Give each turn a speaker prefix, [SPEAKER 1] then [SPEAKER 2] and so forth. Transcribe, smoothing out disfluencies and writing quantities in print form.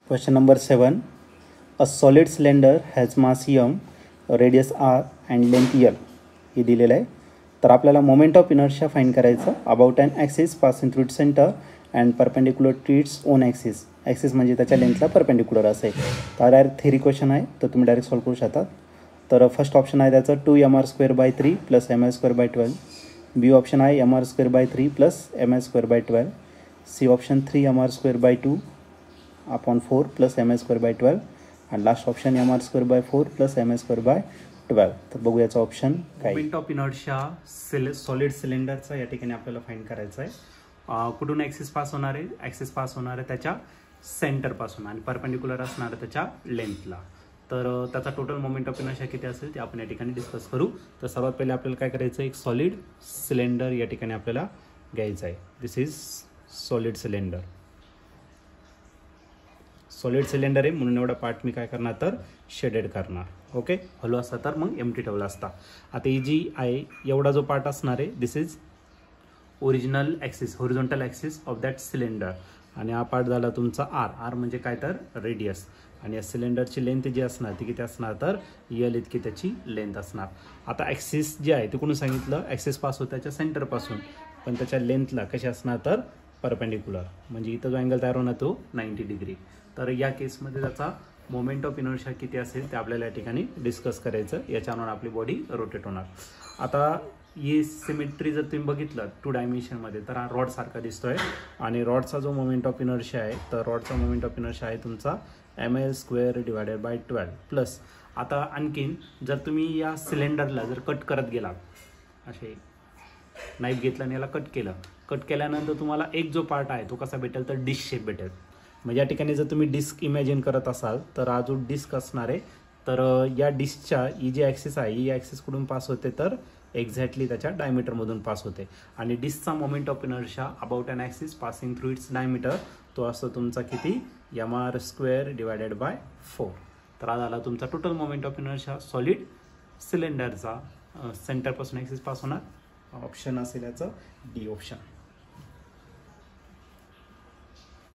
[SPEAKER 1] Question number 7. A solid cylinder has mass m, radius r and length l. हे दिलेलं आहे. तर आपल्याला मोमेंट ऑफ इनर्शिया फाइंड करायचं about an axis passing through its centre and perpendicular to its own axis. Axis म्हणजे त्याच्या लेंथला perpendicular असेल. तर डायरेक्ट थेरी क्वेश्चन आहे, तर तुम्ही डायरेक्ट सॉल्व करू शकता. तर फर्स्ट ऑप्शन आहे त्याचं 2mr² 3 + ml² 12. बी ऑप्शन आहे mr² 3 + ml² 12. C option 3mr² 2 upon 4 + ml² 12 आणि लास्ट ऑप्शन mr² 4 + ml² 12. तर बघू याचा ऑप्शन काय. मोमेंट ऑफ इनर्शिया सॉलिड सिलेंडरचा या ठिकाणी आपल्याला फाइंड करायचा आहे. कुठून ॲक्सिस पास होणार आहे? ॲक्सिस पास होणार आहे त्याच्या सेंटरपासून आणि परपेंडिक्युलर असणार आहे त्याच्या लेंथला. तर त्याचा टोटल मोमेंट ऑफ इनर्शिया किती असेल ते आपण या ठिकाणी डिस्कस करू. तर सर्वात पहिले आपल्याला काय करायचं, एक सॉलिड सिलेंडर या ठिकाणी आपल्याला घ्यायचं आहे. This is solid cylinder. Solid cylinder आहे म्हणून एवढा पार्ट मी काय करणार तर शेडेड करणार. ओके, हलो असता तर मग एम्प्टी ठेवला असता. आता ही जी आहे एवढा जो पार्ट असणार आहे this is original axis, horizontal axis of that cylinder. आणि हा पार्ट झाला तुमचा आर. आर म्हणजे काय तर रेडियस. आणि या सिलेंडरची लेंथ जी असणार ती किती असणार तर यल इतकी त्याची लेंथ असणार. आता ॲक्सिस जे आहे ते कोणी सांगितलं, ॲक्सिस पास होतं त्याच्या सेंटरपासून, पण त्याच्या लेंथला कशी असणार तर परपेंडिक्युलर. म्हणजे इथं जो अँगल तयार होणार तो 90 डिग्री. तर या केसमध्ये त्याचा मोमेंट ऑफ इनर्शिया किती असेल ते आपल्याला या ठिकाणी डिस्कस करायचं. याच्यावर आपली बॉडी रोटेट होणार. आता ही सिमेट्री जर तुम्ही बघितलं 2 डायमेन्शनमध्ये तर हा रॉड सारखा दिसतोय. आणि रॉडचा जो मोमेंट ऑफ इनर्शिया आहे तर रॉडचा मोमेंट ऑफ इनर्शिया आहे तुमचा ml² / 12 प्लस. आता आणखीन जर तुम्ही या सिलेंडरला जर कट करत गेला, असे नाईफ घेतला आणि याला कट केलं, कट केल्यानंतर तुम्हाला एक जो पार्ट आहे तो कसा भेटेल तर डिस्क शेप भेटेल. म्हणजे या ठिकाणी जर तुम्ही डिस्क इमॅजिन करत असाल तर हा जो डिस्क असणार आहे तर या डिस्कच्या ही जी ॲक्सिस आहे ही ॲक्सिस कुठून पास होते तर एक्झॅक्टली त्याच्या डायमीटरमधून पास होते. आणि डिस्कचा moment of inertia about an axis passing through its diameter तो असतो तुमचा किती mr² / 4. तर हा झाला तुमचा total moment of inertia solid सिलेंडरचा. सेंटरपासून ॲक्सिस पास होणार. ऑप्शन असेल याचं डी ऑप्शन.